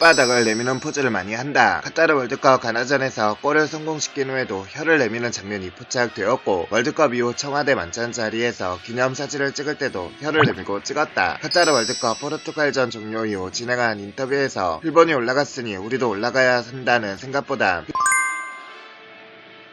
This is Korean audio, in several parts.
혓바닥을 내미는 포즈를 많이 한다. 카타르 월드컵 가나전에서 골을 성공시킨 후에도 혀를 내미는 장면이 포착되었고, 월드컵 이후 청와대 만찬 자리에서 기념사진을 찍을 때도 혀를 내밀고 찍었다. 카타르 월드컵 포르투갈전 종료 이후 진행한 인터뷰에서 일본이 올라갔으니 우리도 올라가야 한다는 생각보다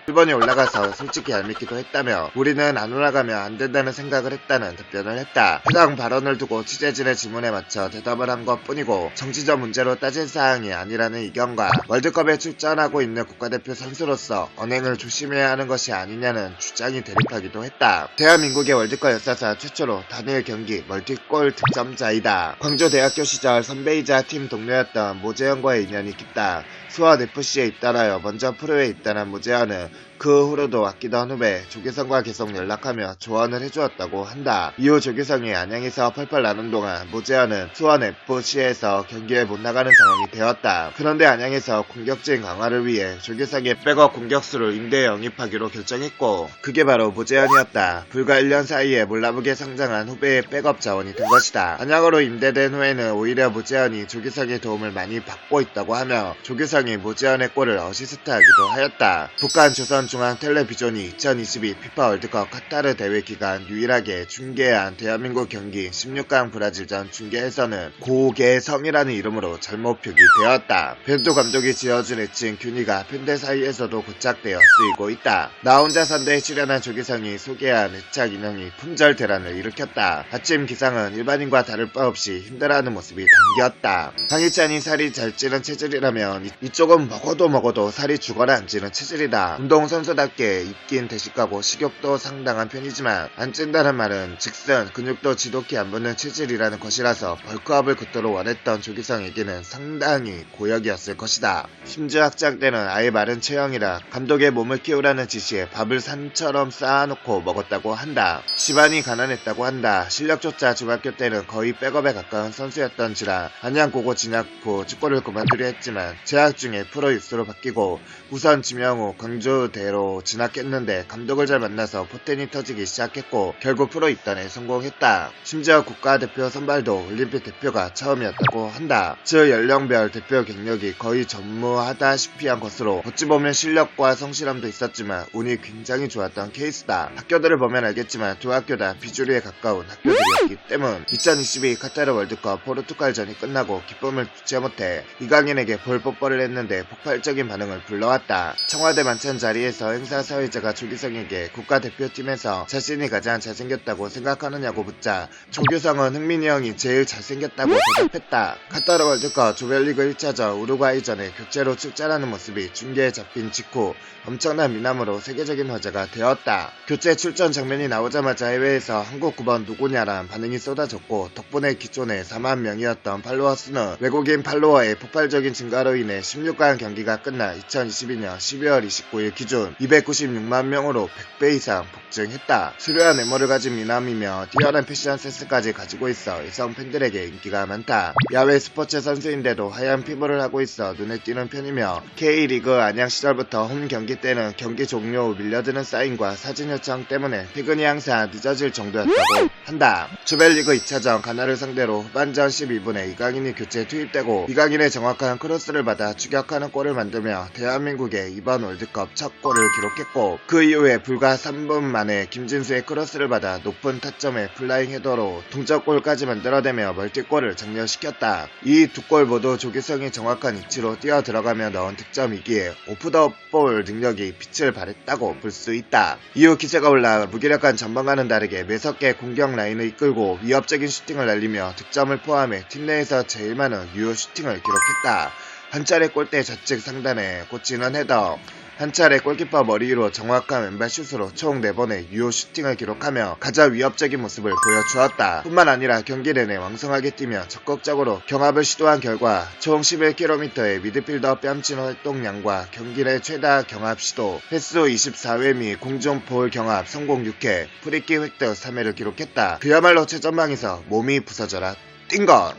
일본이 올라가서 솔직히 얄밉기도 했다며 우리는 안 올라가면 안 된다는 생각을 했다는 답변을 했다. 해당 발언을 두고 취재진의 질문에 맞춰 대답을 한 것뿐이고 정치적 문제로 따질 사항이 아니라는 의견과 월드컵에 출전하고 있는 국가대표 선수로서 언행을 조심해야 하는 것이 아니냐는 주장이 대립하기도 했다. 대한민국의 월드컵 역사상 최초로 단일 경기 멀티골 득점자이다. 광주대학교 시절 선배이자 팀 동료였던 모재현과의 인연이 깊다. 수원FC에 입단하여 먼저 프로에 입단한 모재현은 그 후로도 아끼던 후배 조규성과 계속 연락하며 조언을 해주었다고 한다. 이후 조규성이 안양에서 펄펄 나는 동안 모재현은 수원FC에서 경기에 못 나가는 상황이 되었다. 그런데 안양에서 공격진 강화를 위해 조규성의 백업 공격수를 임대에 영입하기로 결정했고, 그게 바로 모재현이었다. 불과 1년 사이에 몰라보게 성장한 후배의 백업 자원이 된 것이다. 안양으로 임대된 후에는 오히려 모재현이 조규성의 도움을 많이 받고 있다고 하며 조규성이 모재현의 골을 어시스트하기도 하였다. 북한 조선중앙텔레비전이 2022 피파 월드컵 카타르 대회 기간 유일하게 중계한 대한민국 경기 16강 브라질전 중계에서는 고개성이라는 이름으로 잘못 표기되었다. 벤투 감독이 지어준 애칭 균이가 팬들 사이에서도 고착되어 쓰이고 있다. 나 혼자 산다에 출연한 조규성이 소개한 애착 인형이 품절 대란을 일으켰다. 아침 기상은 일반인과 다를 바 없이 힘들어하는 모습이 담겼다. 당일잔이 살이 잘 찌는 체질이라면 이쪽은 먹어도 살이 죽어라 안 찌는 체질이다. 운동선수답게 입긴 대식하고 식욕도 상당한 편이지만 안 찐다는 말은 즉슨 근육도 지독히 안 붙는 체질이라는 것이라서 벌크업을 그토록 원했던 조규성에게는 상당히 고역이었을 것이다. 심지어 학장 때는 아예 마른 체형이라 감독의 몸을 키우라는 지시에 밥을 산처럼 쌓아놓고 먹었다고 한다. 집안이 가난했다고 한다. 실력조차 중학교 때는 거의 백업에 가까운 선수였던지라 안양 고고 진학 후 축구를 그만두려 했지만 재학 중에 프로 유스로 바뀌고 우선 지명후 광주대로 진학했는데 감독을 잘 만나서 포텐이 터지기 시작했고 결국 프로 입단에 성공했다. 심지어 국가대표 선발도 올림픽 대표가 처음이었다고 한다. 즉 연령별 대표 경력이 거의 전무하다시피 한 것으로 어찌 보면 실력과 성실함도 있었지만 운이 굉장히 좋았던 케이스다. 학교들을 보면 알겠지만 두 학교 다 비주류에 가까운 학교들이었기 때문 2022 카타르 월드컵 포르투갈전이 끝나고 기쁨을 주체 못해 이강인에게 볼 뽀뽀를 했는데 폭발적인 반응을 불러왔다. 청와대 만찬 자리에서 행사 사회자가 조규성에게 국가대표팀에서 자신이 가장 잘생겼다고 생각하느냐고 묻자 조규성은 흥민이 형이 제일 잘생겼다고 대답했다. 카타르 월드컵 조별리그 1차전 우루과이전에 교체로 출전하는 모습이 중계에 잡힌 직후 엄청난 미남으로 세계적인 화제가 되었다. 교체 출전 장면이 나오자마자 해외에서 한국 9번 누구냐란 반응이 쏟아졌고 덕분에 기존에 4만 명이었던 팔로워 수는 외국인 팔로워의 폭발적인 증가로 인해 16강 경기가 끝나 2022년 12월 29일 기준 296만 명으로 100배 이상 폭증했다. 수려한 외모를 가진 미남이며 뛰어난 패션 센스까지 가지고 있어 여성 팬들에게 인기가 많다. 야외 스포츠 선수인데도 하얀 피부를 하고 있어 눈에 띄는 편이며 K리그 안양 시절부터 홈 경기 때는 경기 종료 후 밀려드는 사인과 사진 요청 때문에 퇴근이 항상 늦어질 정도였다고 한다. 조별리그 2차전 가나를 상대로 후반전 12분에 이강인이 교체 투입되고 이강인의 정확한 크로스를 받아 추격하는 골을 만들며 대한민국의 이번 월드컵 첫 골을 기록했고 그 이후에 불과 3분 만에 김진수의 크로스를 받아 높은 타점의 플라잉 헤더로 동점골까지 만들어내며 멀티골을 장렬시켰다. 이 두 골 모두 조규성이 정확한 위치로 뛰어 들어가며 넣은 득점이기에 오프 더 볼 능력이 빛을 발했다고 볼 수 있다. 이후 기세가 올라 무기력한 전반과는 다르게 매섭게 공격 라인을 이끌고 위협적인 슈팅을 날리며 득점을 포함해 팀 내에서 제일 많은 유효 슈팅을 기록했다. 한 차례 골대 좌측 상단에 꽂히는 헤더, 한 차례 골키퍼 머리 위로 정확한 왼발 슛으로 총 4번의 유효 슈팅을 기록하며 가장 위협적인 모습을 보여주었다. 뿐만 아니라 경기 내내 왕성하게 뛰며 적극적으로 경합을 시도한 결과 총 11km의 미드필더 뺨친 활동량과 경기 내 최다 경합 시도, 횟수 24회 미 공중 볼 경합 성공 6회, 프리킥 획득 3회를 기록했다. 그야말로 최전방에서 몸이 부서져라 뛴 것!